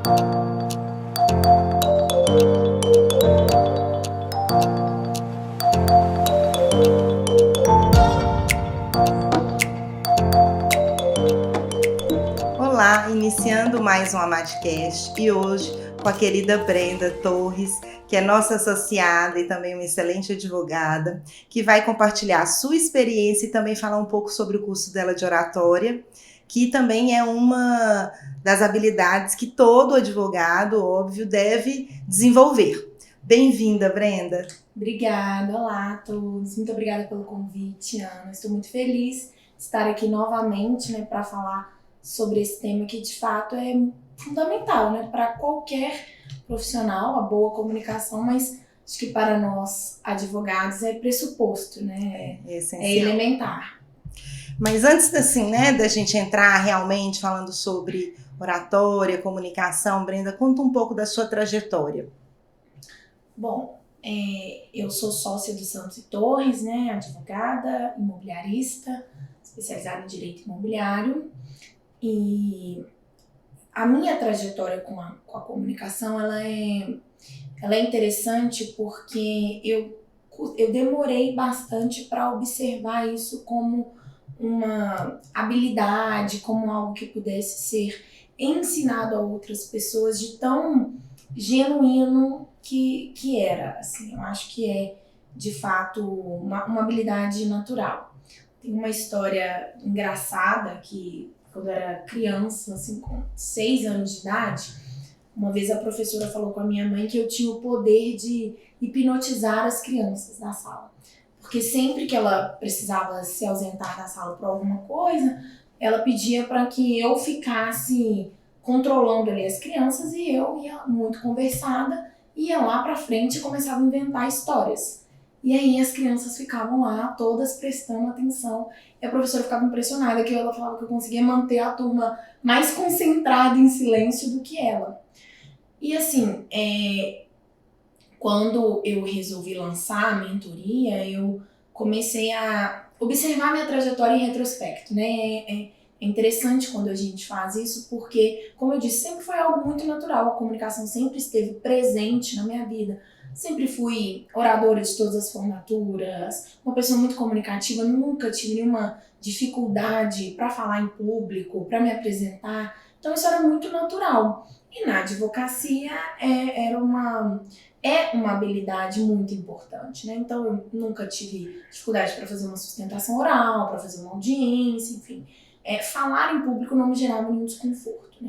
Olá, iniciando mais um Amadcast e hoje com a querida Brenda Torres, que é nossa associada e também uma excelente advogada, que vai compartilhar a sua experiência e também falar um pouco sobre o curso dela de oratória, que também é uma das habilidades que todo advogado, óbvio, deve desenvolver. Bem-vinda, Brenda. Obrigada, olá a todos. Muito obrigada pelo convite, Ana. Estou muito feliz de estar aqui novamente, para falar sobre esse tema que de fato é fundamental, para qualquer profissional, a boa comunicação, mas acho que para nós advogados é pressuposto, É essencial. É elementar. Mas antes assim, da gente entrar realmente falando sobre oratória, comunicação, Brenda, conta um pouco da sua trajetória. Bom, eu sou sócia do Santos e Torres, advogada, imobiliarista, especializada em direito imobiliário. E a minha trajetória com a comunicação, ela é interessante porque eu demorei bastante para observar isso como uma habilidade, como algo que pudesse ser ensinado a outras pessoas de tão genuíno que era. Assim, eu acho que é, de fato, uma habilidade natural. Tem uma história engraçada que, quando eu era criança, assim, com 6 anos de idade, uma vez a professora falou com a minha mãe que eu tinha o poder de hipnotizar as crianças da sala. Porque sempre que ela precisava se ausentar da sala por alguma coisa, ela pedia para que eu ficasse controlando ali as crianças e eu ia muito conversada, ia lá para frente e começava a inventar histórias. E aí as crianças ficavam lá, todas prestando atenção. E a professora ficava impressionada que ela falava que eu conseguia manter a turma mais concentrada em silêncio do que ela. E assim, quando eu resolvi lançar a mentoria, eu comecei a observar minha trajetória em retrospecto, É interessante quando a gente faz isso, porque, como eu disse, sempre foi algo muito natural. A comunicação sempre esteve presente na minha vida. Sempre fui oradora de todas as formaturas, uma pessoa muito comunicativa, nunca tive nenhuma dificuldade para falar em público, para me apresentar. Então isso era muito natural. E na advocacia é uma habilidade muito importante, Então eu nunca tive dificuldade para fazer uma sustentação oral, para fazer uma audiência, enfim. Falar em público não me gerava nenhum desconforto,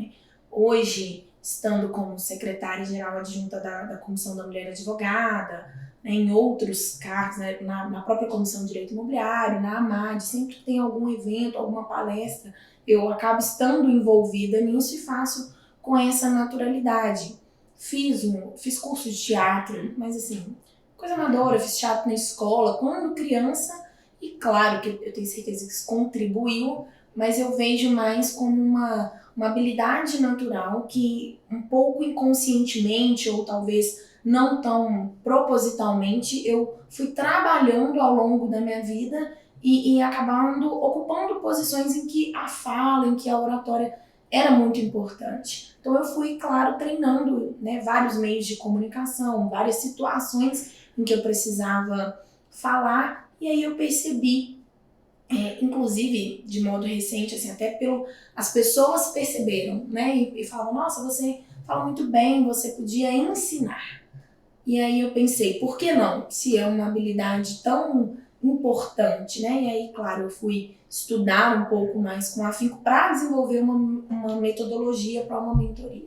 Hoje, estando como secretária-geral adjunta da Comissão da Mulher Advogada, em outros cargos, na própria Comissão de Direito Imobiliário, na AMAD, sempre que tem algum evento, alguma palestra, eu acabo estando envolvida nisso e faço com essa naturalidade. Fiz curso de teatro, mas assim, coisa amadora, fiz teatro na escola, quando criança, e claro que eu tenho certeza que isso contribuiu, mas eu vejo mais como uma habilidade natural que um pouco inconscientemente ou talvez não tão propositalmente eu fui trabalhando ao longo da minha vida e acabando ocupando posições em que a fala, em que a oratória era muito importante. Então eu fui, claro, treinando vários meios de comunicação, várias situações em que eu precisava falar, e aí eu percebi, inclusive de modo recente, assim, até as pessoas perceberam, e falavam, nossa, você fala muito bem, você podia ensinar. E aí eu pensei, por que não? Se é uma habilidade tão importante, E aí, claro, eu fui estudar um pouco mais com afinco para desenvolver uma metodologia para uma mentoria.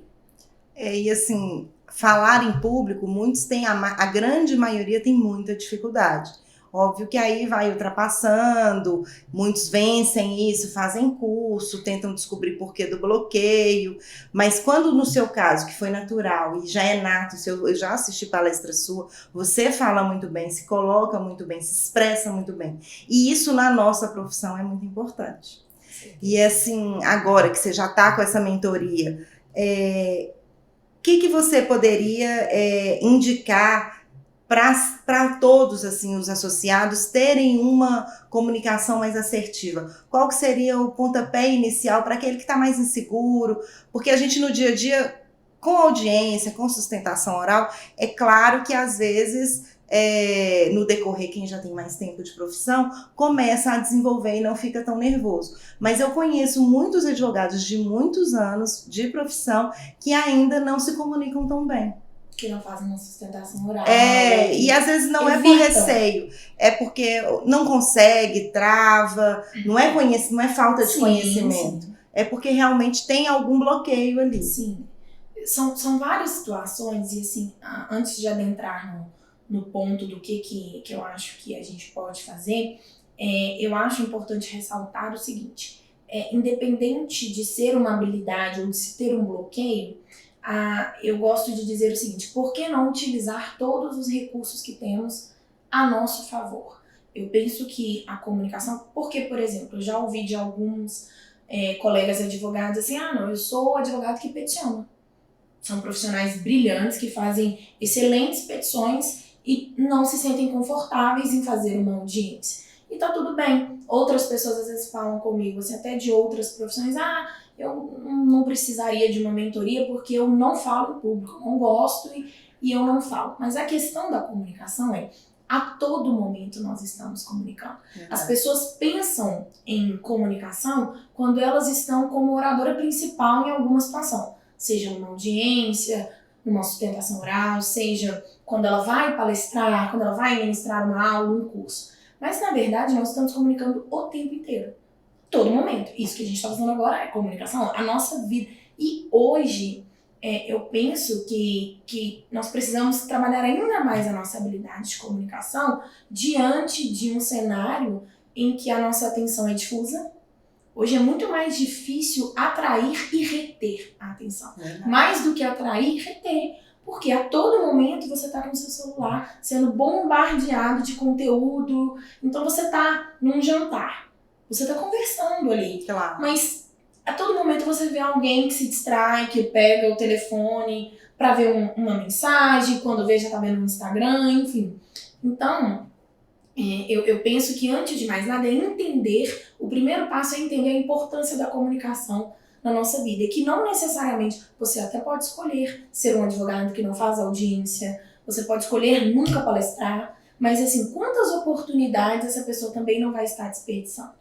E assim, falar em público, muitos têm, a grande maioria tem muita dificuldade. Óbvio que aí vai ultrapassando, muitos vencem isso, fazem curso, tentam descobrir porquê do bloqueio, mas quando no seu caso, que foi natural e já é nato, eu já assisti palestra sua, você fala muito bem, se coloca muito bem, se expressa muito bem, e isso na nossa profissão é muito importante. E assim, agora que você já está com essa mentoria, o que você poderia indicar para todos assim, os associados terem uma comunicação mais assertiva? Qual que seria o pontapé inicial para aquele que está mais inseguro? Porque a gente no dia a dia com audiência, com sustentação oral, é claro que às vezes, no decorrer, quem já tem mais tempo de profissão, começa a desenvolver e não fica tão nervoso. Mas eu conheço muitos advogados de muitos anos de profissão que ainda não se comunicam tão bem. Que não fazem uma sustentação oral. E às vezes não é por receio, é porque não consegue, trava, não é falta de conhecimento. Sim. É porque realmente tem algum bloqueio ali. Sim. São várias situações, e assim, antes de adentrar no ponto do que eu acho que a gente pode fazer, eu acho importante ressaltar o seguinte, independente de ser uma habilidade ou de se ter um bloqueio, eu gosto de dizer o seguinte, por que não utilizar todos os recursos que temos a nosso favor? Eu penso que a comunicação, porque, por exemplo, eu já ouvi de alguns colegas advogados assim, não, eu sou o advogado que peticiona. São profissionais brilhantes que fazem excelentes petições e não se sentem confortáveis em fazer uma audiência. E tá tudo bem. Outras pessoas às vezes falam comigo, assim, até de outras profissões, eu não precisaria de uma mentoria porque eu não falo em público, não gosto e eu não falo. Mas a questão da comunicação a todo momento nós estamos comunicando. As pessoas pensam em comunicação quando elas estão como oradora principal em alguma situação, seja numa audiência, numa sustentação oral, seja quando ela vai palestrar, quando ela vai ministrar uma aula, um curso. Mas, na verdade, nós estamos comunicando o tempo inteiro. Todo momento. Isso que a gente está fazendo agora é comunicação, a nossa vida. E hoje, eu penso que nós precisamos trabalhar ainda mais a nossa habilidade de comunicação diante de um cenário em que a nossa atenção é difusa. Hoje é muito mais difícil atrair e reter a atenção. Mais do que atrair, reter. Porque a todo momento você está com o seu celular sendo bombardeado de conteúdo. Então você está num jantar. Você está conversando ali. Claro. Mas a todo momento você vê alguém que se distrai, que pega o telefone para ver uma mensagem. Quando vê, já está vendo no Instagram, enfim. Então, eu penso que antes de mais nada é entender. O primeiro passo é entender a importância da comunicação na nossa vida, e que não necessariamente você até pode escolher ser um advogado que não faz audiência, você pode escolher nunca palestrar, mas assim, quantas oportunidades essa pessoa também não vai estar desperdiçando?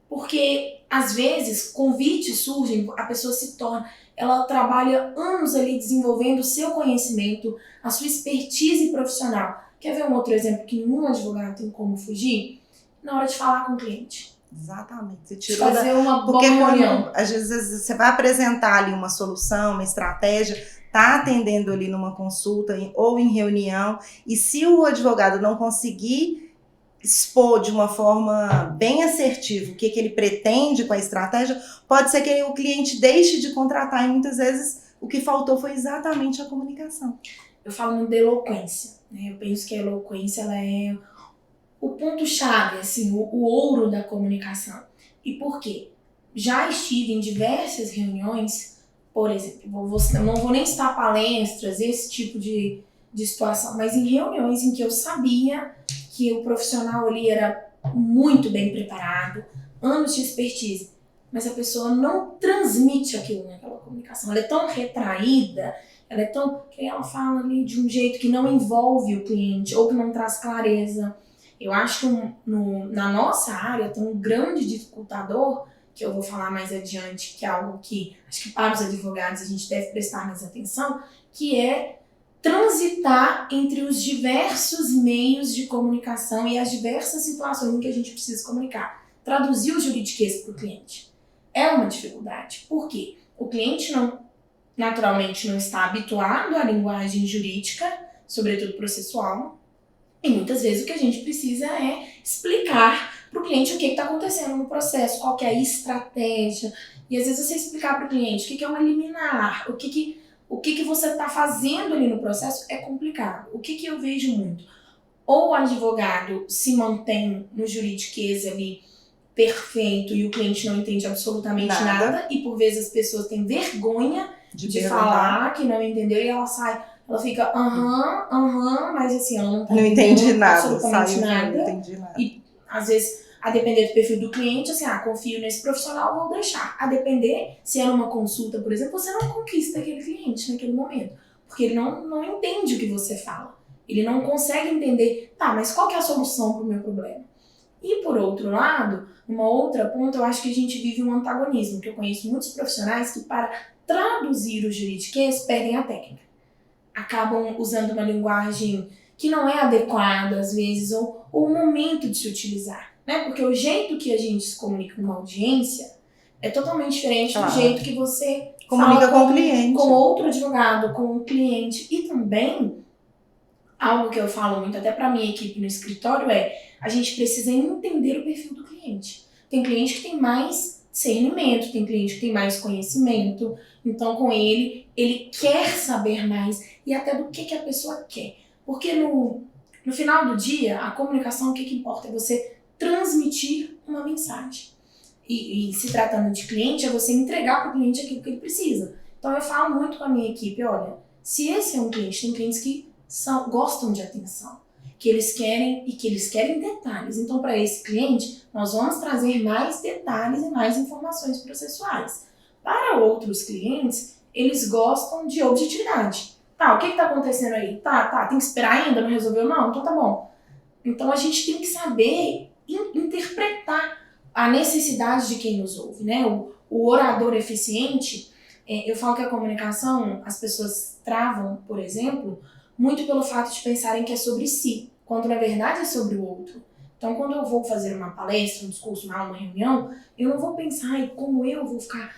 Porque às vezes convites surgem, a pessoa se torna, ela trabalha anos ali desenvolvendo o seu conhecimento, a sua expertise profissional. Quer ver um outro exemplo que nenhum advogado tem como fugir? Na hora de falar com o cliente. Exatamente. Você tirou fazer uma boa porque reunião. Às vezes você vai apresentar ali uma solução, uma estratégia, está atendendo ali numa consulta ou em reunião, e se o advogado não conseguir expor de uma forma bem assertiva o que ele pretende com a estratégia, pode ser que o cliente deixe de contratar, e muitas vezes o que faltou foi exatamente a comunicação. Eu falo muito da eloquência, né? Eu penso que a eloquência ela é o ponto-chave, assim, o ouro da comunicação. E por quê? Já estive em diversas reuniões, por exemplo, eu não vou nem citar palestras, esse tipo de situação, mas em reuniões em que eu sabia que o profissional ali era muito bem preparado, anos de expertise, mas a pessoa não transmite aquilo naquela comunicação. Ela é tão retraída, ela é tão... que ela fala ali de um jeito que não envolve o cliente ou que não traz clareza. Eu acho que na nossa área tem um grande dificultador, que eu vou falar mais adiante, que é algo que acho que para os advogados a gente deve prestar mais atenção, que é transitar entre os diversos meios de comunicação e as diversas situações em que a gente precisa comunicar. Traduzir o juridiquês para o cliente é uma dificuldade. Por quê? O cliente naturalmente não está habituado à linguagem jurídica, sobretudo processual, e muitas vezes o que a gente precisa é explicar para o cliente o que está acontecendo no processo, qual que é a estratégia. E às vezes você explicar para o cliente o que é uma liminar, o que você está fazendo ali no processo é complicado. O que eu vejo muito? Ou o advogado se mantém no juridiquês ali perfeito e o cliente não entende absolutamente nada e por vezes as pessoas têm vergonha de falar que não entendeu e ela sai... Ela fica, mas assim, ela não tá não entendi nada, absolutamente saiu, nada. Não entendi nada. E às vezes A depender do perfil do cliente, assim, confio nesse profissional, vou deixar. A depender, se é numa consulta, por exemplo, você não conquista aquele cliente naquele momento. Porque ele não entende o que você fala. Ele não consegue entender, tá, mas qual que é a solução para o meu problema? E por outro lado, uma outra ponta, eu acho que a gente vive um antagonismo, que eu conheço muitos profissionais que para traduzir o juridiquês perdem a técnica. Acabam usando uma linguagem que não é adequada, às vezes, ou o momento de se utilizar, né? Porque o jeito que a gente se comunica numa audiência é totalmente diferente do jeito que você comunica fala com o cliente, com outro advogado, com o cliente. E também, algo que eu falo muito até para minha equipe no escritório a gente precisa entender o perfil do cliente. Tem cliente que tem mais discernimento, tem cliente que tem mais conhecimento, então com ele quer saber mais e até do que a pessoa quer. Porque no final do dia, a comunicação, o que importa é você transmitir uma mensagem. E se tratando de cliente, é você entregar para o cliente aquilo que ele precisa. Então eu falo muito com a minha equipe, olha, se esse é um cliente, tem clientes que gostam de atenção, que eles querem detalhes. Então, para esse cliente, nós vamos trazer mais detalhes e mais informações processuais. Para outros clientes, eles gostam de objetividade. Tá, o que está acontecendo aí? Tá, tem que esperar ainda, não resolveu não? Então tá bom. Então a gente tem que saber interpretar a necessidade de quem nos ouve, né? O orador eficiente, eu falo que a comunicação, as pessoas travam, por exemplo, muito pelo fato de pensarem que é sobre si, quando na verdade é sobre o outro. Então, quando eu vou fazer uma palestra, um discurso, uma reunião, eu não vou pensar, como eu vou ficar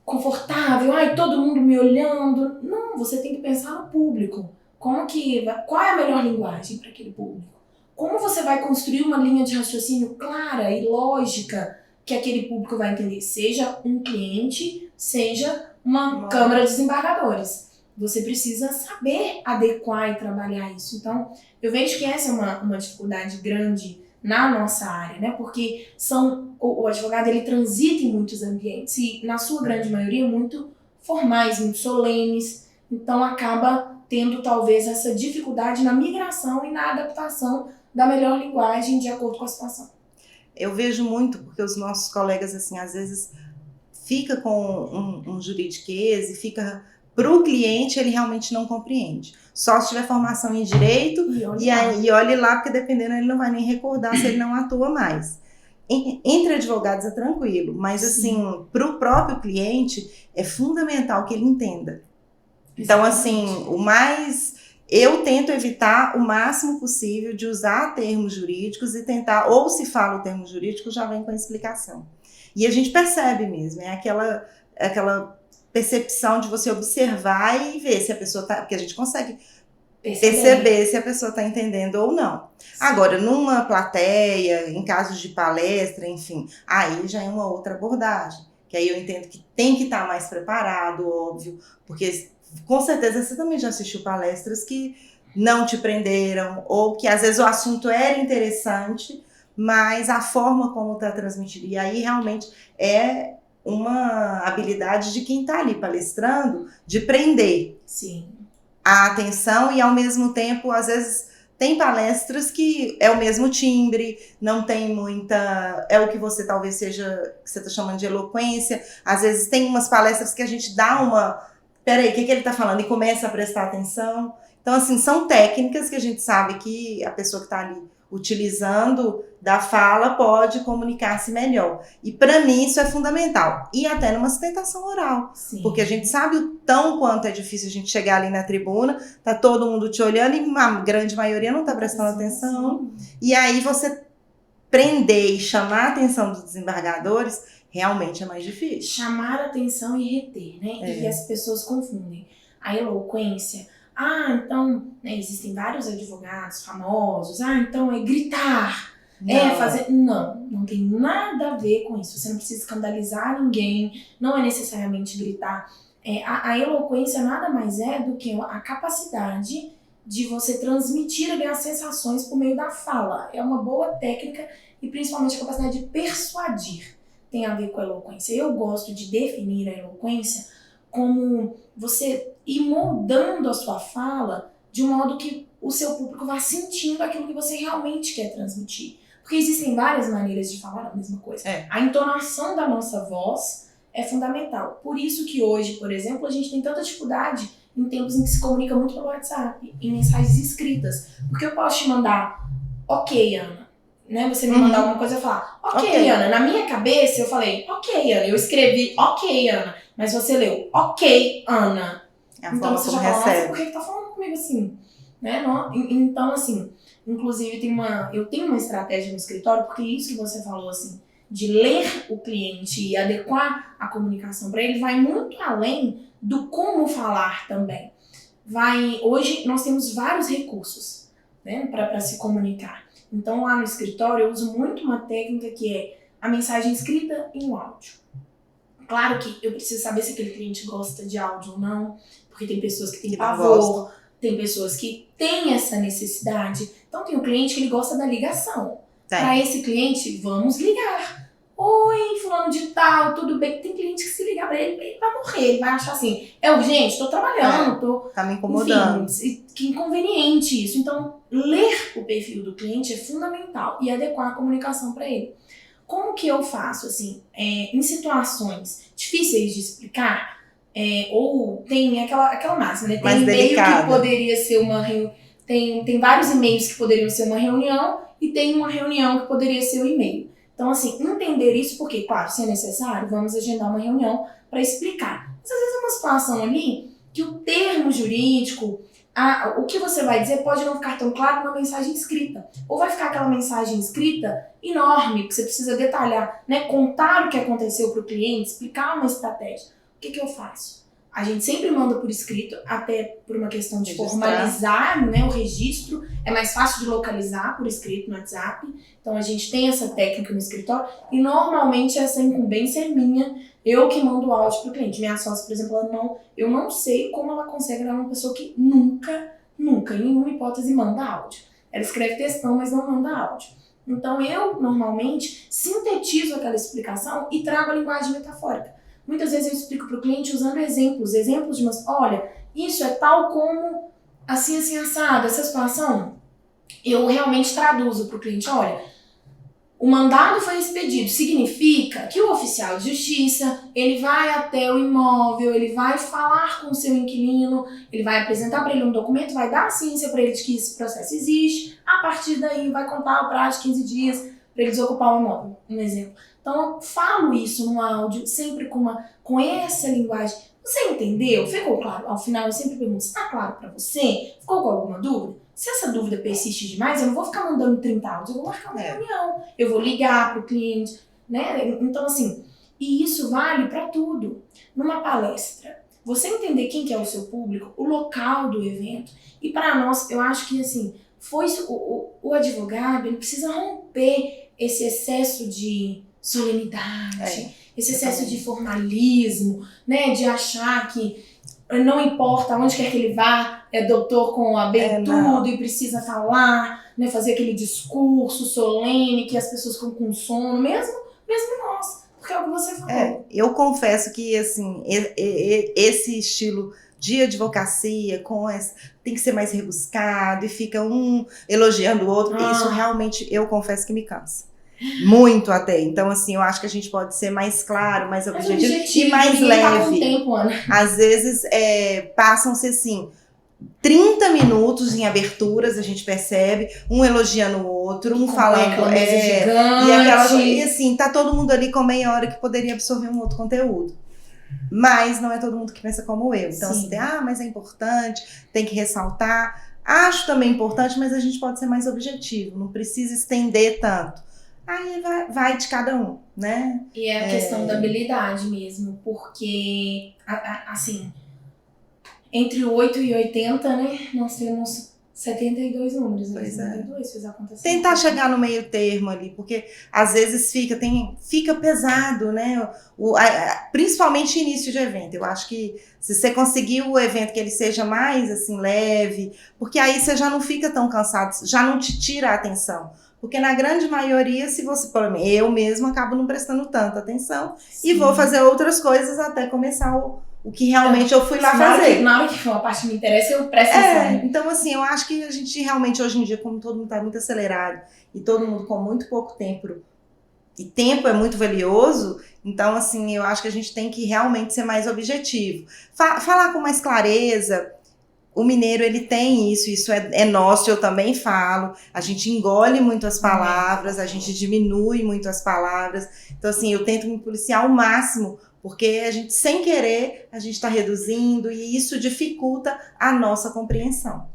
confortável, todo mundo me olhando. Não, você tem que pensar no público. Qual é a melhor linguagem para aquele público? Como você vai construir uma linha de raciocínio clara e lógica que aquele público vai entender? Seja um cliente, seja uma Câmara de Desembargadores. Você precisa saber adequar e trabalhar isso. Então, eu vejo que essa é uma dificuldade grande na nossa área, né? Porque o advogado, ele transita em muitos ambientes e, na sua grande maioria, muito formais, muito solenes. Então, acaba tendo, talvez, essa dificuldade na migração e na adaptação da melhor linguagem de acordo com a situação. Eu vejo muito, porque os nossos colegas, assim, às vezes, fica com um juridiquês e fica... Para o cliente, ele realmente não compreende. Só se tiver formação em direito e olhe lá, porque dependendo, ele não vai nem recordar se ele não atua mais. Entre advogados é tranquilo, mas assim, para o próprio cliente, é fundamental que ele entenda. Então, assim, eu tento evitar o máximo possível de usar termos jurídicos e tentar, ou se fala o termo jurídico, já vem com a explicação. E a gente percebe mesmo, é aquela percepção de você observar e ver se a pessoa está... Porque a gente consegue perceber se a pessoa está entendendo ou não. Sim. Agora, numa plateia, em casos de palestra, enfim, aí já é uma outra abordagem. Que aí eu entendo que tem que estar mais preparado, óbvio, porque com certeza você também já assistiu palestras que não te prenderam, ou que às vezes o assunto era interessante, mas a forma como está transmitido. E aí realmente é uma habilidade de quem está ali palestrando, de prender a atenção e ao mesmo tempo, às vezes, tem palestras que é o mesmo timbre, não tem muita... É o que você talvez seja, que você está chamando de eloquência. Às vezes tem umas palestras que a gente dá uma... Peraí, o que ele está falando? E começa a prestar atenção. Então, assim, são técnicas que a gente sabe que a pessoa que está ali utilizando da fala pode comunicar-se melhor. E para mim isso é fundamental. E até numa sustentação oral. Sim. Porque a gente sabe o tão quanto é difícil a gente chegar ali na tribuna, tá todo mundo te olhando e a grande maioria não tá prestando atenção. E aí você prender e chamar a atenção dos desembargadores realmente é mais difícil. Chamar a atenção e reter, né? E as pessoas confundem a eloquência. Então, né, existem vários advogados famosos. Então é gritar, fazer... Não tem nada a ver com isso. Você não precisa escandalizar ninguém, não é necessariamente gritar. A eloquência nada mais é do que a capacidade de você transmitir ali as sensações por meio da fala. É uma boa técnica e principalmente a capacidade de persuadir tem a ver com a eloquência. Eu gosto de definir a eloquência como você ir moldando a sua fala de um modo que o seu público vá sentindo aquilo que você realmente quer transmitir. Porque existem várias maneiras de falar a mesma coisa. A entonação da nossa voz é fundamental. Por isso que hoje, por exemplo, a gente tem tanta dificuldade em tempos em que se comunica muito pelo WhatsApp, em mensagens escritas. Porque eu posso te mandar, ok, Ana, né? Você me mandar alguma coisa e falar, ok, Ana. Na minha cabeça eu falei, ok, Ana. Eu escrevi, ok, Ana. Mas você leu, ok, Ana. Então você já fala, nossa, por que tá falando comigo assim? Né? Então, assim, inclusive eu tenho uma estratégia no escritório, porque isso que você falou, assim, de ler o cliente e adequar a comunicação para ele, vai muito além do como falar também. Hoje nós temos vários recursos, né, para se comunicar. Então lá no escritório eu uso muito uma técnica que é a mensagem escrita e o áudio. Claro que eu preciso saber se aquele cliente gosta de áudio ou não, porque tem pessoas que têm pavor, tem pessoas que têm essa necessidade. Então tem um cliente que ele gosta da ligação. Para esse cliente, vamos ligar. Oi, fulano de tal, tudo bem? Tem cliente que se ligar pra ele vai morrer, ele vai achar assim, é urgente, tô trabalhando, tá me incomodando. Enfim, que inconveniente isso. Então, ler o perfil do cliente é fundamental e adequar a comunicação para ele. Como que eu faço, assim, em situações difíceis de explicar, ou tem aquela máxima, né? Tem e-mail que poderia ser uma reunião, tem vários e-mails que poderiam ser uma reunião e tem uma reunião que poderia ser o e-mail. Então, assim, entender isso, porque, claro, se é necessário, vamos agendar uma reunião para explicar. Mas, às vezes, é uma situação ali que o termo jurídico, o que você vai dizer pode não ficar tão claro numa mensagem escrita. Ou vai ficar aquela mensagem escrita enorme, que você precisa detalhar, né? Contar o que aconteceu para o cliente, explicar uma estratégia. O que eu faço? A gente sempre manda por escrito, até por uma questão de formalizar, né, o registro. É mais fácil de localizar por escrito no WhatsApp. Então a gente tem essa técnica no escritório e normalmente essa incumbência é minha. Eu que mando o áudio pro cliente. Minha sócia, por exemplo, eu não sei como ela consegue dar uma pessoa que nunca, em nenhuma hipótese, manda áudio. Ela escreve textão, mas não manda áudio. Então eu, normalmente, sintetizo aquela explicação e trago a linguagem metafórica. Muitas vezes eu explico para o cliente usando exemplos de olha, isso é tal como assim, assim, assado, essa situação. Eu realmente traduzo para o cliente, olha, o mandado foi expedido, significa que o oficial de justiça, ele vai até o imóvel, ele vai falar com o seu inquilino, ele vai apresentar para ele um documento, vai dar a ciência para ele de que esse processo existe, a partir daí vai contar o prazo de 15 dias para ele desocupar o imóvel, um exemplo. Então eu falo isso no áudio, sempre com essa linguagem. Você entendeu? Ficou claro? Ao final eu sempre pergunto, está claro para você? Ficou com alguma dúvida? Se essa dúvida persiste demais, eu não vou ficar mandando 30 áudios, eu vou marcar uma reunião, eu vou ligar para o cliente, né? Então assim, e isso vale para tudo. Numa palestra, você entender quem que é o seu público, o local do evento, e para nós, eu acho que assim, o advogado, ele precisa romper esse excesso de solenidade, esse excesso de formalismo, né, de achar que não importa onde quer que ele vá, é doutor com AB tudo e precisa falar, né, fazer aquele discurso solene que as pessoas ficam com sono, mesmo nós, porque é o que você falou. Eu confesso que assim, esse estilo de advocacia tem que ser mais rebuscado e fica um elogiando o outro, isso realmente eu confesso que me cansa. Muito até. Então, assim, eu acho que a gente pode ser mais claro, mais objetivo e mais leve. Tá com tempo, Ana. Às vezes, passam-se, assim, 30 minutos em aberturas, a gente percebe, um elogiando o outro, um falando. E assim, tá todo mundo ali com meia hora que poderia absorver um outro conteúdo. Mas não é todo mundo que pensa como eu. Então, assim, mas é importante, tem que ressaltar. Acho também importante, mas a gente pode ser mais objetivo, não precisa estender tanto. Aí vai de cada um, né? E é a questão da habilidade mesmo, porque, assim, entre 8 e 80, né, nós temos 72 números, né? 72 fez acontecer. Tentar chegar no meio termo ali, porque às vezes fica pesado, né? Principalmente início de evento. Eu acho que se você conseguir o evento que ele seja mais, assim, leve, porque aí você já não fica tão cansado, já não te tira a atenção. Porque na grande maioria, se você, por exemplo, eu mesma acabo não prestando tanta atenção e vou fazer outras coisas até começar o que realmente eu fui lá fazer. Na hora que for a parte que me interessa, eu presto atenção. Então, assim, eu acho que a gente realmente, hoje em dia, como todo mundo tá muito acelerado e todo mundo com muito pouco tempo, e tempo é muito valioso, então, assim, eu acho que a gente tem que realmente ser mais objetivo. Falar com mais clareza. O mineiro, ele tem isso é nosso, eu também falo. A gente engole muito as palavras, a gente diminui muito as palavras. Então, assim, eu tento me policiar ao máximo, porque a gente, sem querer, a gente está reduzindo e isso dificulta a nossa compreensão.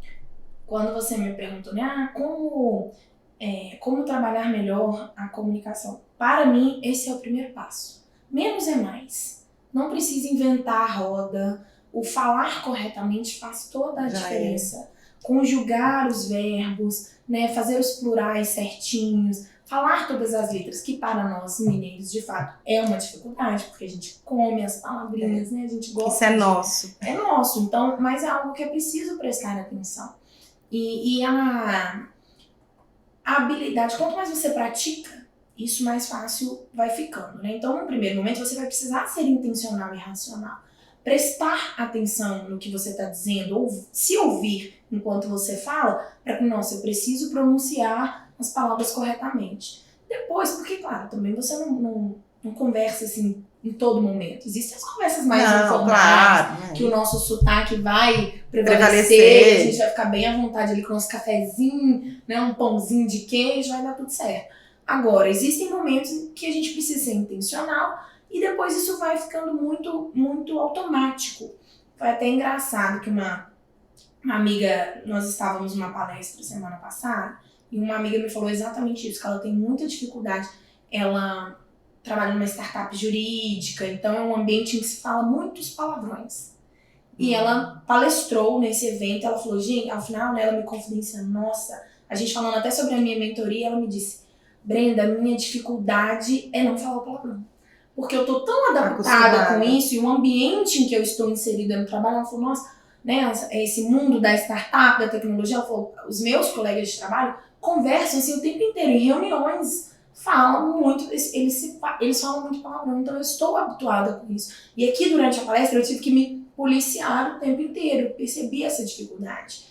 Quando você me perguntou, né, como trabalhar melhor a comunicação? Para mim, esse é o primeiro passo. Menos é mais. Não precisa inventar a roda. O falar corretamente faz toda a diferença. Conjugar os verbos, né, fazer os plurais certinhos, falar todas as letras, que para nós mineiros, de fato, é uma dificuldade, porque a gente come as palavrinhas, né, a gente gosta. Isso é nosso. É nosso, então, mas é algo que é preciso prestar atenção. E a habilidade, quanto mais você pratica, isso mais fácil vai ficando, né? Então, no primeiro momento, você vai precisar ser intencional e racional. Prestar atenção no que você está dizendo, ou se ouvir enquanto você fala, para que, nossa, eu preciso pronunciar as palavras corretamente. Depois, porque, claro, também você não conversa assim em todo momento. Existem as conversas mais informais, claro, que o nosso sotaque vai prevalecer, a gente vai ficar bem à vontade ali com o nosso cafezinho, né, um pãozinho de queijo, vai dar tudo certo. Agora, existem momentos em que a gente precisa ser intencional e depois isso vai ficando muito, muito automático. Foi até engraçado que uma amiga, nós estávamos numa palestra semana passada e uma amiga me falou exatamente isso, que ela tem muita dificuldade. Ela trabalha numa startup jurídica, então é um ambiente em que se fala muitos palavrões. E ela palestrou nesse evento, ela falou, gente, ao final, né, ela me confidenciou, nossa, a gente falando até sobre a minha mentoria, ela me disse, Brenda, a minha dificuldade é não falar o palavrão. Porque eu tô tão adaptada com isso, e o ambiente em que eu estou inserida no trabalho, ela falou, nossa, né, esse mundo da startup, da tecnologia, ela falou, os meus colegas de trabalho conversam assim o tempo inteiro, em reuniões, falam muito, eles falam muito palavrão, então eu estou habituada com isso. E aqui durante a palestra eu tive que me policiar o tempo inteiro, percebi essa dificuldade.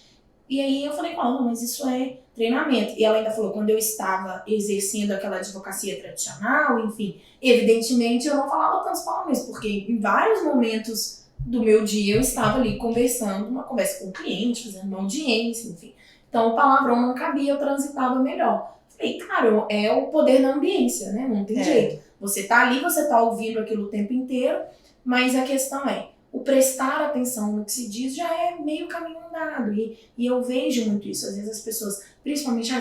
E aí eu falei com ela, não, mas isso é treinamento. E ela ainda falou, quando eu estava exercendo aquela advocacia tradicional, enfim, evidentemente eu não falava tantos palavrões, porque em vários momentos do meu dia eu estava ali conversando, uma conversa com o cliente, fazendo uma audiência, enfim. Então o palavrão não cabia, eu transitava melhor. Falei, claro, é o poder da ambiência, né? Não tem jeito. Você tá ali, você tá ouvindo aquilo o tempo inteiro, mas a questão é, o prestar atenção no que se diz já é meio caminho andado. E eu vejo muito isso. Às vezes as pessoas, principalmente,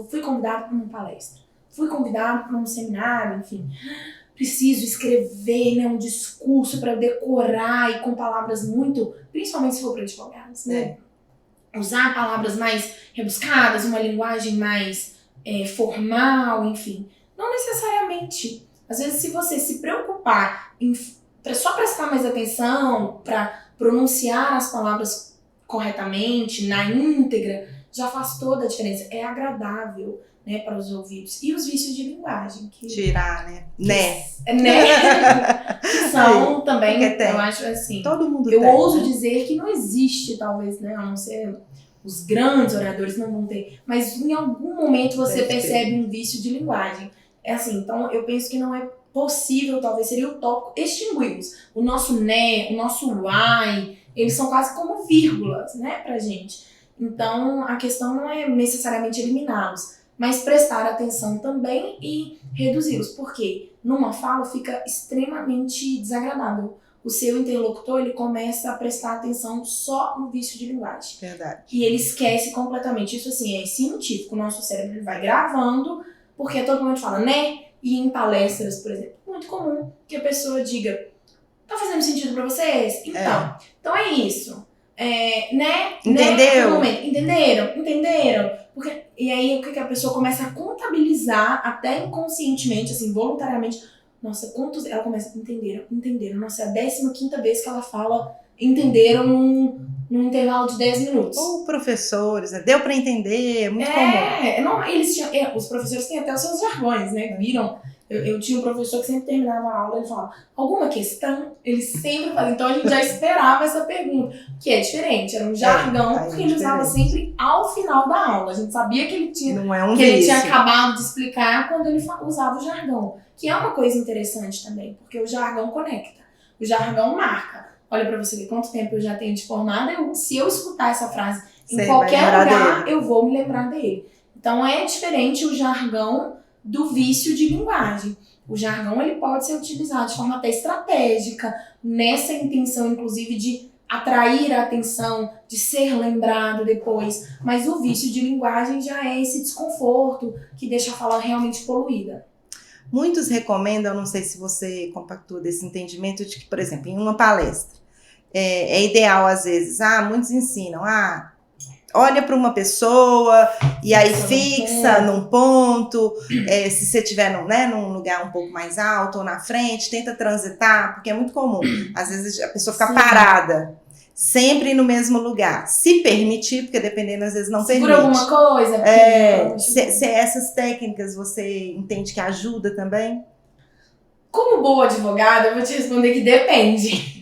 fui convidado para uma palestra, fui convidado para um seminário, enfim. Preciso escrever, né, um discurso para decorar e com palavras muito, principalmente se for para advogados, né? Usar palavras mais rebuscadas, uma linguagem mais formal, enfim. Não necessariamente. Às vezes, se você se preocupar em só prestar mais atenção, para pronunciar as palavras corretamente, na íntegra, já faz toda a diferença. É agradável, né, para os ouvidos. E os vícios de linguagem. Tirar, né? Que são também, eu acho assim... Todo mundo eu tem, ouso né? dizer que não existe, talvez, né, a não ser... Os grandes oradores não vão ter, mas em algum momento você percebe um vício de linguagem. É assim, então eu penso que não é possível, talvez seria utópico, extingui-los. O nosso né, o nosso uai, eles são quase como vírgulas, né, pra gente. Então a questão não é necessariamente eliminá-los, mas prestar atenção também e reduzi-los, porque numa fala fica extremamente desagradável. O seu interlocutor, ele começa a prestar atenção só no vício de linguagem. Verdade. E ele esquece completamente. Isso, assim, é científico. O nosso cérebro ele vai gravando, porque todo mundo fala, né? E em palestras, por exemplo, muito comum que a pessoa diga, tá fazendo sentido pra vocês? Então é isso. Né? Entendeu? Né? Entenderam? Porque, e aí, o que a pessoa começa a contabilizar, até inconscientemente, assim, voluntariamente, nossa, quantos... Ela começa, entenderam. Nossa, é a 15ª vez que ela fala, entenderam num intervalo de 10 minutos. Ou professores, né? Deu pra entender, é muito comum. Não, eles tinham, os professores têm até os seus jargões, né? Viram Eu tinha um professor que sempre terminava a aula, ele falava, alguma questão? Ele sempre fazia. Então a gente já esperava essa pergunta, que é diferente, era um jargão que ele usava sempre ao final da aula. A gente sabia que ele tinha, ele tinha acabado de explicar quando ele usava o jargão. Que é uma coisa interessante também, porque o jargão conecta, o jargão marca. Olha pra você ver quanto tempo eu já tenho de formada, se eu escutar essa frase em qualquer lugar, eu vou me lembrar dele. Então é diferente o jargão do vício de linguagem. O jargão ele pode ser utilizado de forma até estratégica, nessa intenção, inclusive, de atrair a atenção, de ser lembrado depois. Mas o vício de linguagem já é esse desconforto que deixa a fala realmente poluída. Muitos recomendam, não sei se você compactua desse entendimento, de que, por exemplo, em uma palestra, é ideal às vezes, muitos ensinam, olha para uma pessoa e aí fixa num ponto, se você estiver num lugar um pouco mais alto ou na frente, tenta transitar, porque é muito comum, às vezes a pessoa fica parada, sempre no mesmo lugar, se permitir, porque dependendo às vezes não segura permite. Alguma coisa. Se essas técnicas você entende que ajuda também? Como boa advogada, eu vou te responder que depende.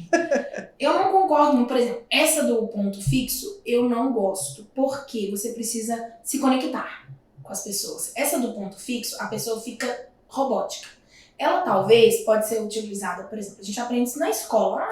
Eu não concordo, por exemplo, essa do ponto fixo, eu não gosto, porque você precisa se conectar com as pessoas. Essa do ponto fixo, a pessoa fica robótica. Ela talvez pode ser utilizada, por exemplo, a gente aprende isso na escola.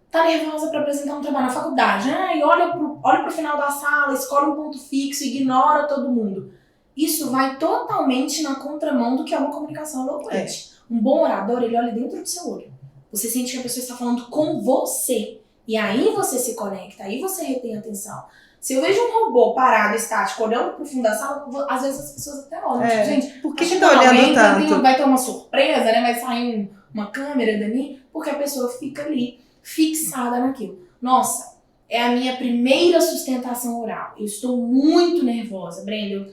Tá nervosa para apresentar um trabalho na faculdade. E olha pro final da sala, escolhe um ponto fixo, ignora todo mundo. Isso vai totalmente na contramão do que é uma comunicação eloquente. Um bom orador, ele olha dentro do seu olho. Você sente que a pessoa está falando com você. E aí você se conecta, aí você retém a atenção. Se eu vejo um robô parado, estático, olhando pro fundo da sala, às vezes as pessoas até olham. Tipo, gente, por que tá olhando tanto? Vai ter uma surpresa, né? Vai sair uma câmera dali, porque a pessoa fica ali, fixada naquilo. Nossa, é a minha primeira sustentação oral. Eu estou muito nervosa, Brenda. Eu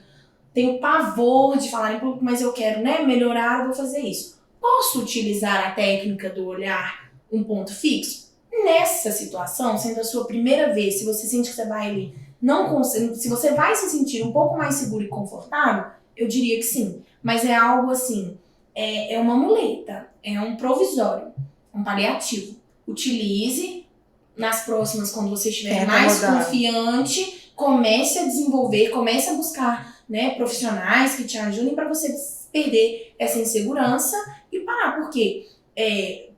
tenho pavor de falar em público, mas eu quero, melhorar, eu vou fazer isso. Posso utilizar a técnica do olhar um ponto fixo? Nessa situação, sendo a sua primeira vez, se você sente que você vai ali, se você vai se sentir um pouco mais seguro e confortável, eu diria que sim. Mas é algo assim, é uma muleta, é um provisório, um paliativo. Utilize nas próximas, quando você estiver mais confiante, comece a desenvolver, comece a buscar profissionais que te ajudem para você perder essa insegurança e parar, porque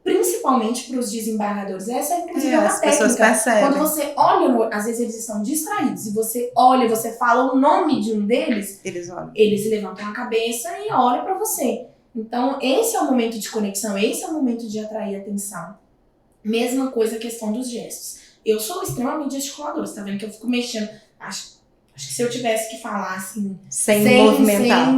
principalmente para os desembargadores, essa é inclusive uma técnica. Quando você olha, às vezes eles estão distraídos, e você olha e você fala o nome de um deles, eles levantam a cabeça e olham para você. Então esse é o momento de conexão, esse é o momento de atrair atenção. Mesma coisa a questão dos gestos. Eu sou extremamente gesticuladora, você tá vendo que eu fico mexendo, acho que se eu tivesse que falar assim, sem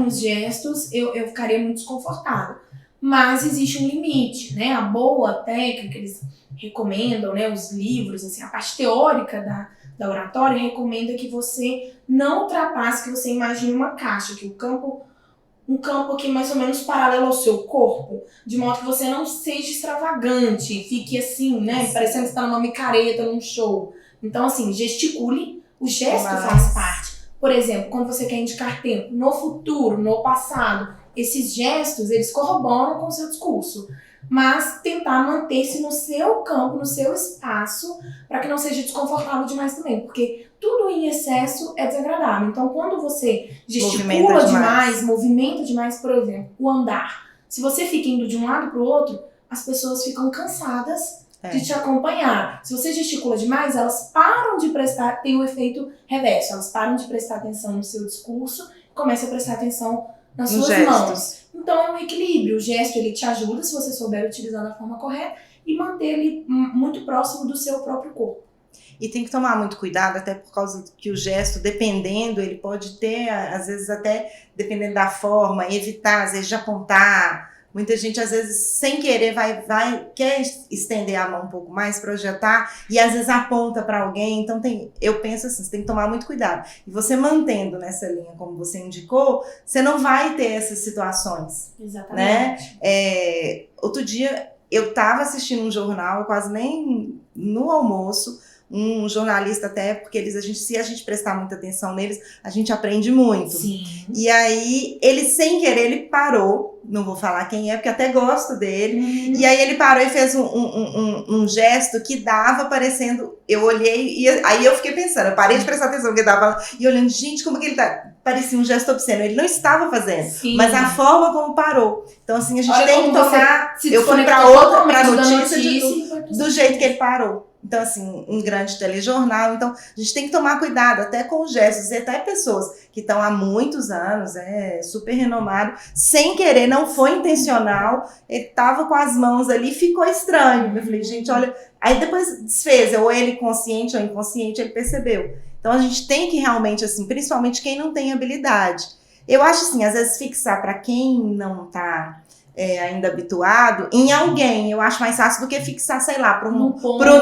os gestos, eu ficaria muito desconfortável. Mas existe um limite, A boa técnica, eles recomendam, os livros, assim, a parte teórica da oratória recomenda que você não ultrapasse, que você imagine uma caixa, que um campo aqui mais ou menos paralelo ao seu corpo, de modo que você não seja extravagante, fique assim, parecendo que você tá numa micareta, num show. Então, assim, gesticule, o gesto faz parte. Por exemplo, quando você quer indicar tempo no futuro, no passado, esses gestos, eles corroboram com o seu discurso. Mas tentar manter-se no seu campo, no seu espaço, para que não seja desconfortável demais também. Porque tudo em excesso é desagradável. Então, quando você gesticula demais, movimenta demais, por exemplo, o andar. Se você fica indo de um lado para o outro, as pessoas ficam cansadas de te acompanhar. Se você gesticula demais, elas param de prestar, tem o efeito reverso, elas param de prestar atenção no seu discurso e começam a prestar atenção nas suas mãos. Então é um equilíbrio. O gesto ele te ajuda, se você souber utilizar da forma correta, e manter ele muito próximo do seu próprio corpo. E tem que tomar muito cuidado, até por causa que o gesto, dependendo, ele pode ter, às vezes até, dependendo da forma, evitar, às vezes, de apontar. Muita gente, às vezes, sem querer, quer estender a mão um pouco mais, projetar, e às vezes aponta para alguém. Então, eu penso assim, você tem que tomar muito cuidado. E você mantendo nessa linha, como você indicou, você não vai ter essas situações. Exatamente. Outro dia, eu estava assistindo um jornal, quase nem no almoço, um jornalista até, porque se a gente prestar muita atenção neles, a gente aprende muito. Sim. E aí, ele sem querer, ele parou, não vou falar quem é, porque até gosto dele, e aí ele parou e fez um gesto que dava parecendo, eu olhei, e aí eu fiquei pensando, eu parei de prestar atenção no que ele tava falando, e olhando, gente, como que ele tá, parecia um gesto obsceno, ele não estava fazendo, Sim. mas a forma como parou. Então assim, a gente Olha tem que como tomar, você se eu fui pra desconectou outra, pra totalmente da notícia de notícia e tudo, foi do jeito que ele parou. Então, assim, um grande telejornal. Então, a gente tem que tomar cuidado até com os gestos. E até pessoas que estão há muitos anos, super renomado, sem querer, não foi intencional, ele tava com as mãos ali, ficou estranho. Eu falei, gente, olha... Aí depois desfez, ou ele consciente ou inconsciente, ele percebeu. Então, a gente tem que realmente, assim, principalmente quem não tem habilidade. Eu acho, assim, às vezes fixar para quem não tá... ainda habituado, em alguém, eu acho mais fácil do que fixar, sei lá, pro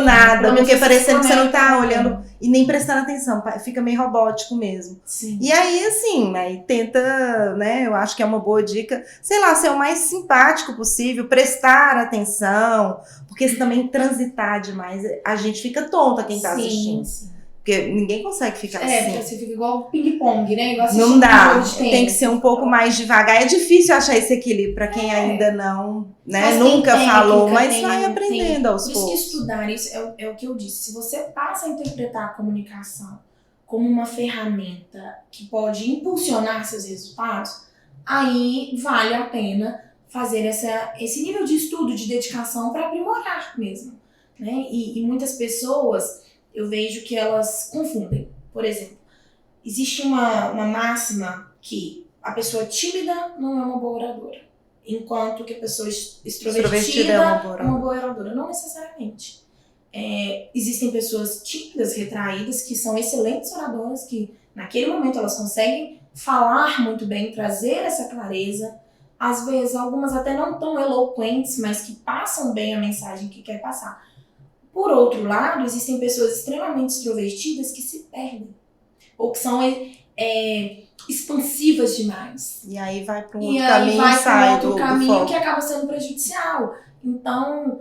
nada, porque parecendo que você não tá olhando e nem prestando atenção, fica meio robótico mesmo. Sim. E aí, assim, aí tenta, né, eu acho que é uma boa dica, sei lá, ser o mais simpático possível, prestar atenção, porque se também transitar demais, a gente fica tonta quem tá assistindo. Sim. Porque ninguém consegue ficar assim. Porque você fica igual ping-pong, né? Igual não dá, tem que ser um pouco mais devagar. É difícil achar esse equilíbrio para quem ainda não, né, mas nunca falou, mas vai tem, aprendendo aos poucos. poucos. Por isso que estudar isso é o que eu disse. Se você passa a interpretar a comunicação como uma ferramenta que pode impulsionar seus resultados, aí vale a pena fazer esse nível de estudo, de dedicação para aprimorar mesmo, né? E muitas pessoas... eu vejo que elas confundem. Por exemplo, existe uma máxima que a pessoa tímida não é uma boa oradora, enquanto que a pessoa extrovertida é uma boa oradora. Não necessariamente. Existem pessoas tímidas, retraídas, que são excelentes oradoras, que naquele momento elas conseguem falar muito bem, trazer essa clareza. Às vezes, algumas até não tão eloquentes, mas que passam bem a mensagem que quer passar. Por outro lado, existem pessoas extremamente extrovertidas que se perdem. Ou que são expansivas demais. E aí vai para um outro caminho e sai do foco. Que acaba sendo prejudicial. Então,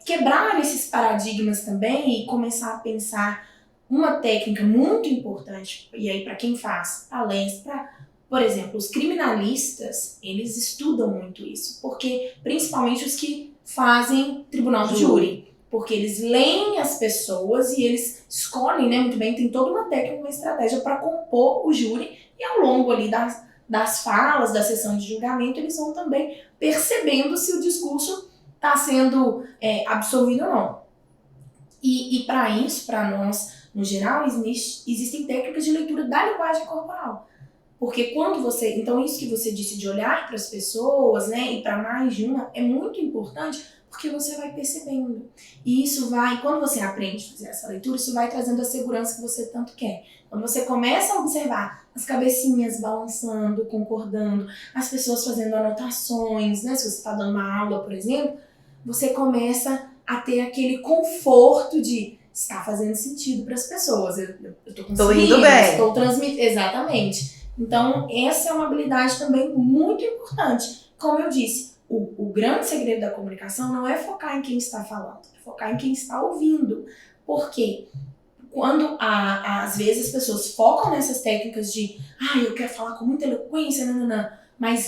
quebrar esses paradigmas também e começar a pensar uma técnica muito importante, e aí para quem faz palestra, por exemplo, os criminalistas, eles estudam muito isso. Porque, principalmente os que fazem tribunal de júri. Porque eles leem as pessoas e eles escolhem, né, muito bem, tem toda uma técnica, uma estratégia para compor o júri, e ao longo ali das falas, da sessão de julgamento, eles vão também percebendo se o discurso está sendo absorvido ou não. E para isso, para nós, no geral, existem técnicas de leitura da linguagem corporal. Porque quando você... Então, isso que você disse de olhar para as pessoas, né, e para mais de uma, é muito importante, porque você vai percebendo. E isso vai, quando você aprende a fazer essa leitura, isso vai trazendo a segurança que você tanto quer. Quando você começa a observar as cabecinhas balançando, concordando, as pessoas fazendo anotações, né? Se você está dando uma aula, por exemplo, você começa a ter aquele conforto de estar fazendo sentido para as pessoas. Eu estou conseguindo, tô indo bem. Estou transmitindo. Exatamente. Então, essa é uma habilidade também muito importante. Como eu disse, o grande segredo da comunicação não é focar em quem está falando, é focar em quem está ouvindo. Porque quando, às vezes, as pessoas focam nessas técnicas de eu quero falar com muita eloquência, mas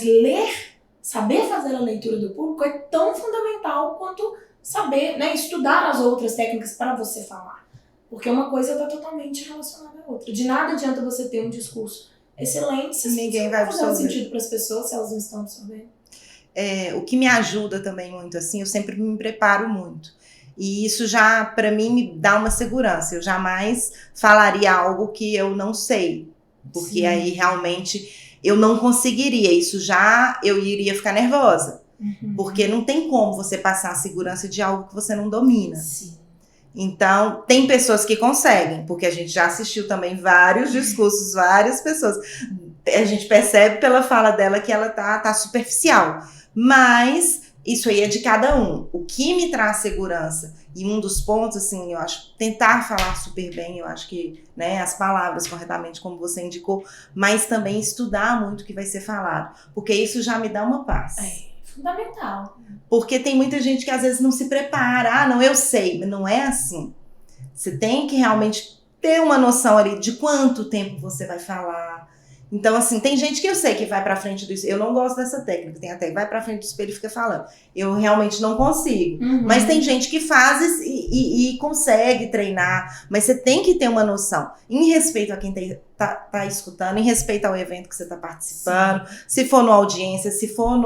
saber fazer a leitura do público é tão fundamental quanto saber, né, estudar as outras técnicas para você falar. Porque uma coisa está totalmente relacionada à outra. De nada adianta você ter um discurso excelente se ninguém vai fazer um sentido para as pessoas, se elas não estão absorvendo. O que me ajuda também muito, assim, eu sempre me preparo muito. E isso já, para mim, me dá uma segurança. Eu jamais falaria algo que eu não sei. Porque Sim. Aí, realmente, eu não conseguiria. Isso já, eu iria ficar nervosa. Uhum. Porque não tem como você passar a segurança de algo que você não domina. Sim. Então, tem pessoas que conseguem. Porque a gente já assistiu também vários discursos, várias pessoas. A gente percebe pela fala dela que ela tá superficial. Mas isso aí é de cada um. O que me traz segurança, e um dos pontos, assim, eu acho, tentar falar super bem, eu acho que, né, as palavras corretamente, como você indicou, mas também estudar muito o que vai ser falado, porque isso já me dá uma paz. Fundamental. Porque tem muita gente que às vezes não se prepara, não, eu sei, mas não é assim. Você tem que realmente ter uma noção ali de quanto tempo você vai falar. Então, assim, tem gente que eu sei que vai pra frente do espelho. Eu não gosto dessa técnica. Tem até que vai pra frente do espelho e fica falando. Eu realmente não consigo. Mas tem gente que faz e consegue treinar. Mas você tem que ter uma noção. Em respeito a quem tá escutando, em respeito ao evento que você tá participando. Sim. Se for numa audiência, se for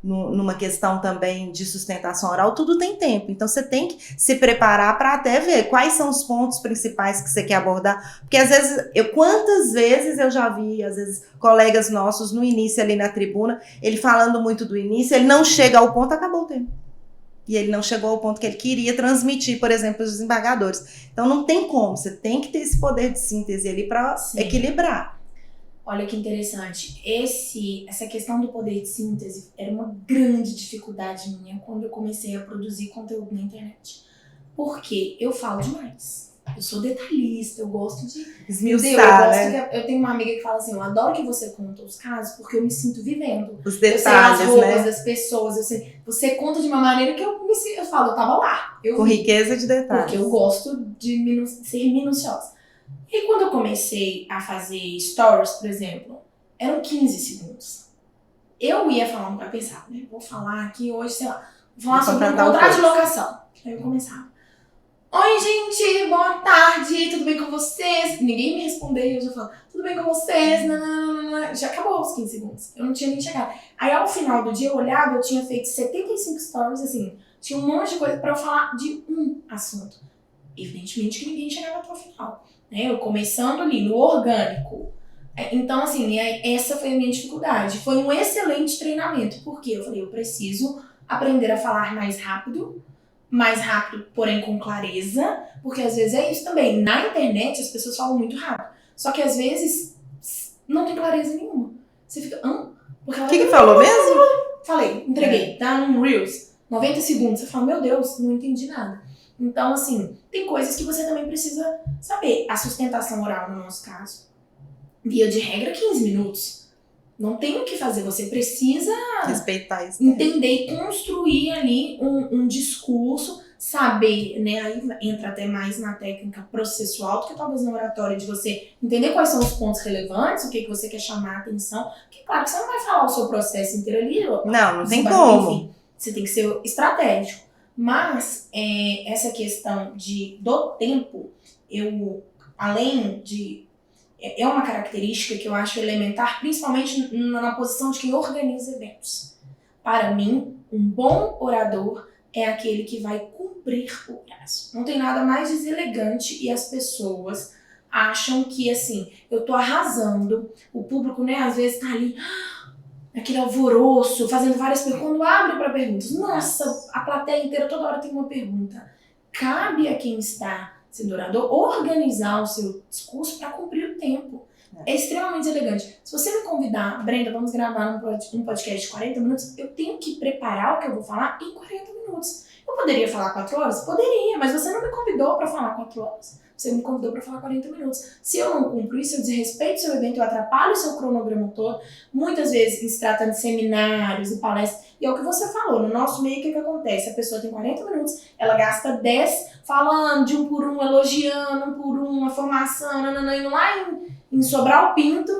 numa questão também de sustentação oral, tudo tem tempo. Então, você tem que se preparar para até ver quais são os pontos principais que você quer abordar. Porque, às vezes, quantas vezes eu já vi, às vezes, colegas nossos no início ali na tribuna, ele falando muito do início, ele não chega ao ponto, acabou o tempo. E ele não chegou ao ponto que ele queria transmitir, por exemplo, os desembargadores. Então, não tem como. Você tem que ter esse poder de síntese ali para equilibrar. Olha que interessante. Essa questão do poder de síntese era uma grande dificuldade minha quando eu comecei a produzir conteúdo na internet. Porque eu falo demais. Eu sou detalhista, eu gosto de esmiuçar, né? Eu tenho uma amiga que fala assim, eu adoro que você conta os casos porque eu me sinto vivendo. Os detalhes, eu sei as roupas das pessoas, você conta de uma maneira que eu falo, eu tava lá. Com riqueza de detalhes. Porque eu gosto de ser minuciosa. E quando eu comecei a fazer stories, por exemplo, eram 15 segundos. Eu ia falando pra pensar, né? Vou falar aqui hoje, sei lá, vou falar sobre um contrato de locação. Aí eu começava. Oi, gente, boa tarde, tudo bem com vocês? Ninguém me respondeu, eu já falo, tudo bem com vocês? Nananana. Já acabou os 15 segundos, eu não tinha nem chegado. Aí ao final do dia eu olhava, eu tinha feito 75 stories, assim, tinha um monte de coisa pra eu falar de um assunto. Evidentemente que ninguém chegava até o final. Eu começando ali no orgânico. Então, assim, essa foi a minha dificuldade. Foi um excelente treinamento, porque eu falei, eu preciso aprender a falar mais rápido, porém com clareza, porque às vezes é isso também. Na internet as pessoas falam muito rápido, só que às vezes não tem clareza nenhuma. Você fica, o que falou mesmo? Falei, entreguei, tá num Reels, 90 segundos, você fala, meu Deus, não entendi nada. Então, assim, tem coisas que você também precisa saber. A sustentação oral, no nosso caso, via de regra, 15 minutos. Não tem o que fazer, você precisa respeitar isso, entender e construir ali um discurso, saber, né? Aí entra até mais na técnica processual do que talvez na oratória, de você entender quais são os pontos relevantes, o que você quer chamar a atenção. Porque, claro, que você não vai falar o seu processo inteiro ali. Não tem como. Enfim, você tem que ser estratégico. Mas essa questão do tempo, além de... É uma característica que eu acho elementar, principalmente na posição de quem organiza eventos. Para mim, um bom orador é aquele que vai cumprir o prazo. Não tem nada mais deselegante e as pessoas acham que, assim, eu tô arrasando, o público, né, às vezes tá ali... aquele alvoroço, fazendo várias perguntas, quando abre para perguntas, nossa, a plateia inteira toda hora tem uma pergunta. Cabe a quem está sendo orador organizar o seu discurso para cumprir o tempo. É extremamente elegante. Se você me convidar, Brenda, vamos gravar um podcast de 40 minutos, eu tenho que preparar o que eu vou falar em 40 minutos. Eu poderia falar 4 horas? Poderia, mas você não me convidou para falar 4 horas. Você me convidou para falar 40 minutos. Se eu não cumpro isso, eu desrespeito o seu evento, eu atrapalho o seu cronograma todo. Muitas vezes, se tratando de seminários e palestras, e é o que você falou, no nosso meio, o que acontece? A pessoa tem 40 minutos, ela gasta 10 falando de um por um, elogiando um por um, a formação, indo lá em Sobral Pinto,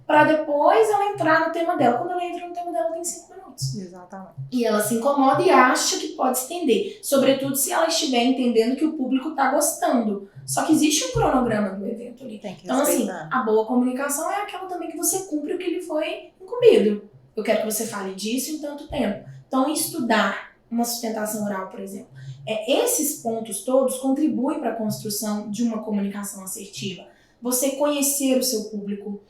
para depois ela entrar no tema dela. Quando ela entra no tema dela, tem 5 minutos. Exatamente. E ela se incomoda e acha que pode estender. Sobretudo se ela estiver entendendo que o público está gostando. Só que existe um cronograma do evento ali. Então, assim, a boa comunicação é aquela também que você cumpre o que lhe foi incumbido. Eu quero que você fale disso em tanto tempo. Então, estudar uma sustentação oral, por exemplo. Esses pontos todos contribuem para a construção de uma comunicação assertiva. Você conhecer o seu público.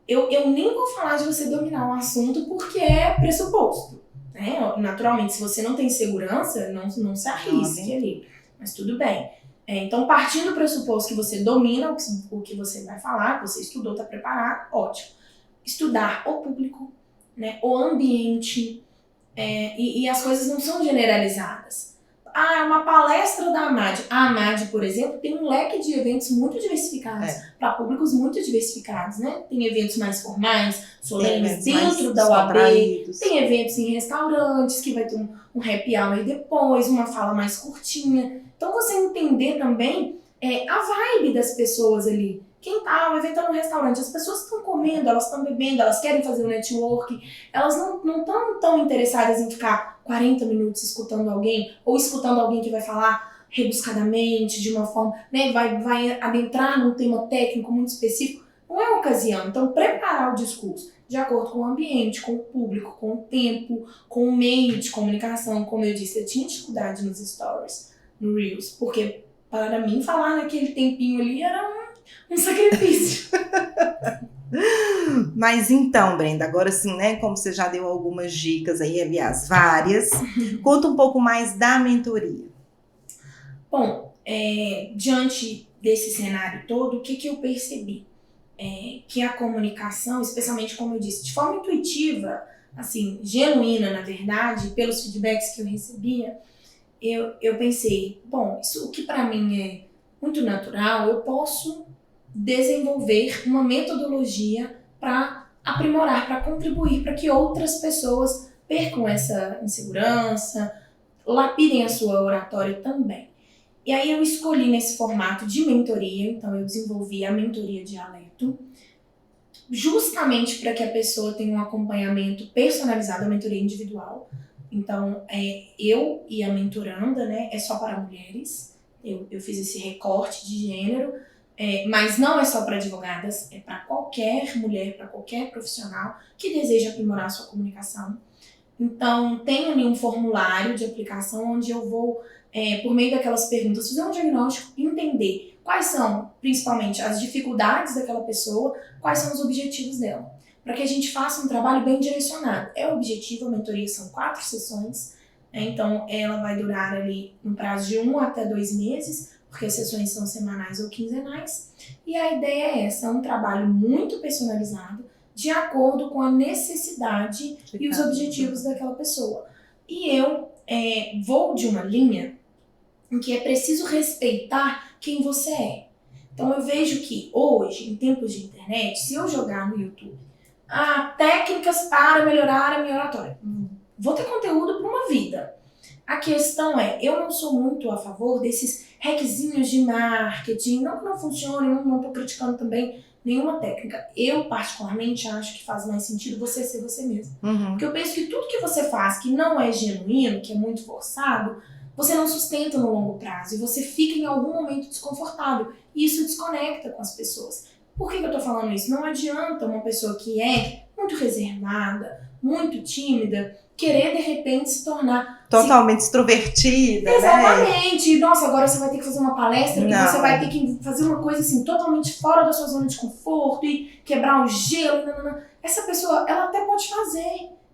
Eu nem vou falar de você dominar um assunto porque é pressuposto. Né? Naturalmente, se você não tem segurança, não se arrisque ali. Mas tudo bem. Então, partindo do pressuposto que você domina o que você vai falar, que você estudou, está preparado, ótimo. Estudar o público, né, o ambiente, e as coisas não são generalizadas. é uma palestra da AMAD. A AMAD, por exemplo, tem um leque de eventos muito diversificados, para públicos muito diversificados, né? Tem eventos mais formais, solenes, dentro da UAB, tem eventos em restaurantes, que vai ter um happy hour depois, uma fala mais curtinha. Então, você entender também a vibe das pessoas ali. Quem tá, o evento tá no restaurante, as pessoas estão comendo, elas estão bebendo, elas querem fazer um network, elas não estão tão interessadas em ficar 40 minutos escutando alguém, ou escutando alguém que vai falar rebuscadamente, de uma forma, né, vai adentrar num tema técnico muito específico. Não é a ocasião. Então, preparar o discurso de acordo com o ambiente, com o público, com o tempo, com o meio de comunicação. Como eu disse, eu tinha dificuldade nos stories, no Reels, porque para mim falar naquele tempinho ali era um sacrifício. Mas então, Brenda, agora sim, né, como você já deu algumas dicas aí, aliás, várias, conta um pouco mais da mentoria. Bom, diante desse cenário todo, o que eu percebi? Que a comunicação, especialmente como eu disse, de forma intuitiva, assim, genuína, na verdade, pelos feedbacks que eu recebia, eu pensei, bom, isso o que para mim é muito natural, eu posso desenvolver uma metodologia para aprimorar, para contribuir, para que outras pessoas percam essa insegurança, lapidem a sua oratória também. E aí eu escolhi nesse formato de mentoria, então eu desenvolvi a mentoria Dialeto, justamente para que a pessoa tenha um acompanhamento personalizado, a mentoria individual. Então, eu e a mentoranda, né, é só para mulheres. Eu fiz esse recorte de gênero, mas não é só para advogadas, é para qualquer mulher, para qualquer profissional que deseja aprimorar a sua comunicação. Então, tem ali um formulário de aplicação onde eu vou, por meio daquelas perguntas, fazer um diagnóstico e entender quais são, principalmente, as dificuldades daquela pessoa, quais são os objetivos dela, para que a gente faça um trabalho bem direcionado. É o objetivo, a mentoria são 4 sessões, então ela vai durar ali um prazo de 1 até 2 meses, porque as sessões são semanais ou quinzenais, e a ideia é essa, é um trabalho muito personalizado, de acordo com a necessidade e os objetivos daquela pessoa. E eu vou de uma linha em que é preciso respeitar quem você é. Então eu vejo que hoje, em tempos de internet, se eu jogar no YouTube técnicas para melhorar a minha oratória, vou ter conteúdo para uma vida. A questão eu não sou muito a favor desses hackzinhos de marketing, não que não funcione, não estou criticando também nenhuma técnica. Eu, particularmente, acho que faz mais sentido você ser você mesmo. Porque eu penso que tudo que você faz que não é genuíno, que é muito forçado, você não sustenta no longo prazo e você fica em algum momento desconfortável. E isso desconecta com as pessoas. Por que eu tô falando isso? Não adianta uma pessoa que é muito reservada, muito tímida, querer de repente se tornar totalmente extrovertida, exatamente. Né? Nossa, agora você vai ter que fazer uma palestra e você vai ter que fazer uma coisa assim totalmente fora da sua zona de conforto e quebrar o gelo. Essa pessoa, ela até pode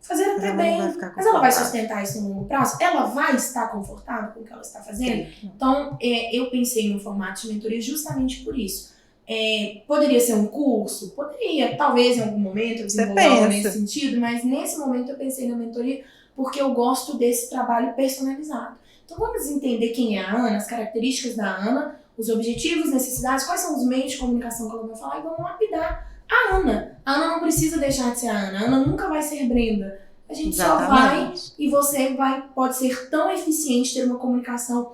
fazer até bem, mas ela vai sustentar isso no longo prazo? Ela vai estar confortável com o que ela está fazendo? Então, eu pensei no formato de mentoria justamente por isso. Poderia ser um curso? Poderia, talvez em algum momento eu desenvolva algo nesse sentido, mas nesse momento eu pensei na mentoria porque eu gosto desse trabalho personalizado. Então vamos entender quem é a Ana, as características da Ana, os objetivos, necessidades, quais são os meios de comunicação que ela vai falar e vamos lapidar a Ana. A Ana não precisa deixar de ser a Ana, a Ana nunca vai ser Brenda. A gente só vai e você pode ser tão eficiente, ter uma comunicação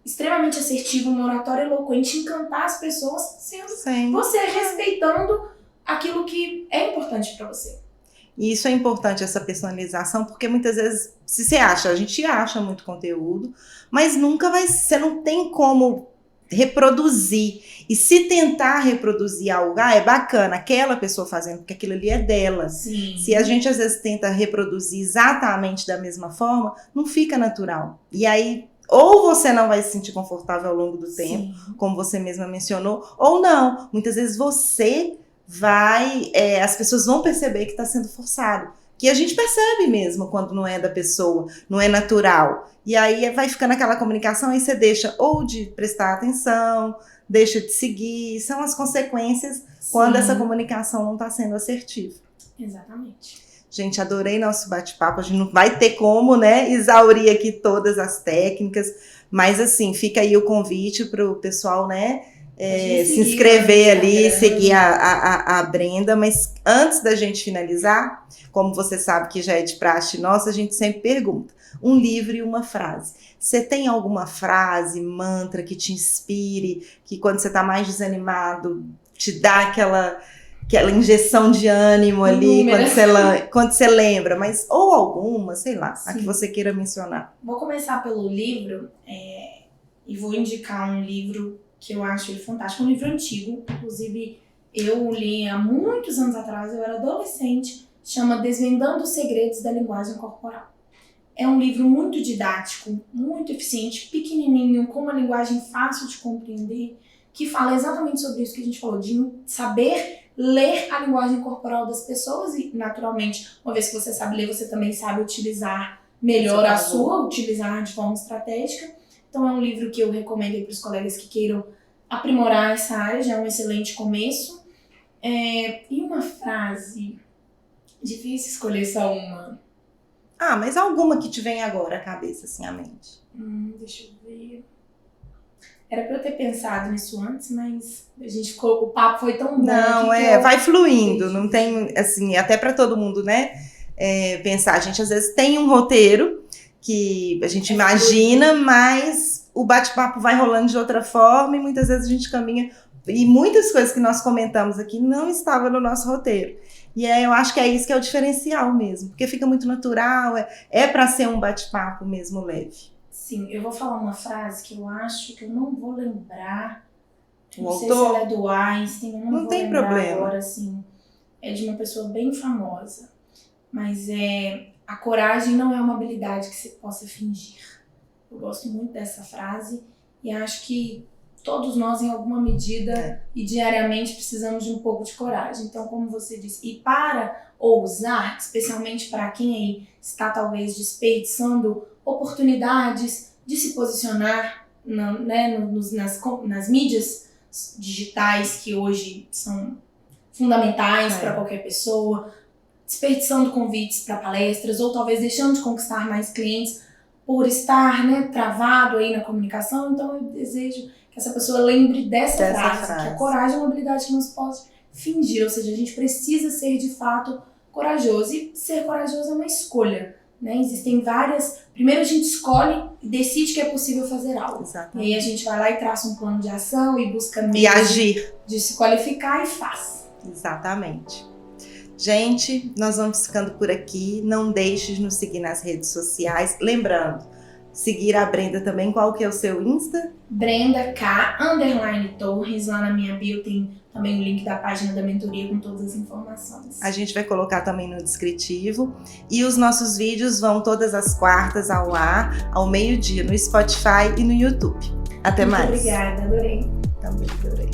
extremamente assertiva, uma oratória eloquente, encantar as pessoas sendo você, respeitando aquilo que é importante para você. E isso é importante, essa personalização, porque muitas vezes, se você acha, a gente acha muito conteúdo, mas nunca você não tem como reproduzir. E se tentar reproduzir algo, é bacana, aquela pessoa fazendo, porque aquilo ali é dela. Sim. Se a gente às vezes tenta reproduzir exatamente da mesma forma, não fica natural. E aí, ou você não vai se sentir confortável ao longo do tempo, como você mesma mencionou, ou não. Muitas vezes você as pessoas vão perceber que está sendo forçado. Que a gente percebe mesmo quando não é da pessoa, não é natural. E aí vai ficando aquela comunicação, aí você deixa ou de prestar atenção, deixa de seguir. São as consequências quando essa comunicação não está sendo assertiva. Exatamente. Gente, adorei nosso bate-papo. A gente não vai ter como, né, exaurir aqui todas as técnicas, mas assim, fica aí o convite para o pessoal, né, se inscrever ali, seguir a Brenda. Mas antes da gente finalizar, como você sabe que já é de praxe nossa, a gente sempre pergunta: um livro e uma frase. Você tem alguma frase, mantra que te inspire, que quando você está mais desanimado, te dá aquela injeção de ânimo ali, quando você lembra, mas ou alguma, sei lá, a que você queira mencionar? Vou começar pelo livro, e vou indicar um livro que eu acho ele fantástico, um livro antigo, inclusive eu li há muitos anos atrás, eu era adolescente, chama Desvendando os Segredos da Linguagem Corporal. É um livro muito didático, muito eficiente, pequenininho, com uma linguagem fácil de compreender, que fala exatamente sobre isso que a gente falou, de saber ler a linguagem corporal das pessoas e, naturalmente, uma vez que você sabe ler, você também sabe utilizar melhor a sua, utilizar de forma estratégica. Então é um livro que eu recomendo para os colegas que queiram aprimorar essa área, já é um excelente começo. E uma frase, difícil escolher só uma. Mas alguma que te vem agora à cabeça, assim, à mente. Deixa eu ver. Era pra eu ter pensado nisso antes, mas o papo foi tão bom. Não, vai fluindo, não tem, assim, até para todo mundo, né, pensar. A gente às vezes tem um roteiro que a gente imagina, mas o bate-papo vai rolando de outra forma e muitas vezes a gente caminha, e muitas coisas que nós comentamos aqui não estavam no nosso roteiro. E eu acho que é isso que é o diferencial mesmo, porque fica muito natural, é para ser um bate-papo mesmo leve. Sim, eu vou falar uma frase que eu acho que eu não vou lembrar. Não sei se ela é do Einstein, eu não vou tem lembrar problema. Agora, assim. É de uma pessoa bem famosa. Mas a coragem não é uma habilidade que você possa fingir. Eu gosto muito dessa frase e acho que todos nós, em alguma medida e diariamente, precisamos de um pouco de coragem. Então, como você disse, e para ousar, especialmente para quem aí está talvez desperdiçando oportunidades de se posicionar nas mídias digitais que hoje são fundamentais para qualquer pessoa, desperdiçando convites para palestras ou talvez deixando de conquistar mais clientes por estar travado aí na comunicação. Então eu desejo que essa pessoa lembre dessa frase, que a coragem é uma habilidade que não se pode fingir, ou seja, a gente precisa ser de fato corajoso, e ser corajoso é uma escolha. Existem várias. Primeiro a gente escolhe e decide que é possível fazer algo. Exatamente. E aí a gente vai lá e traça um plano de ação e busca meios e agir, de se qualificar e faz. Exatamente. Gente, nós vamos ficando por aqui. Não deixe de nos seguir nas redes sociais. Lembrando, seguir a Brenda também. Qual que é o seu Insta? Brenda K_Torres. Lá na minha bio tem também o link da página da mentoria com todas as informações. A gente vai colocar também no descritivo. E os nossos vídeos vão todas as quartas ao ar, ao meio-dia, no Spotify e no YouTube. Até mais. Muito obrigada, adorei. Também adorei.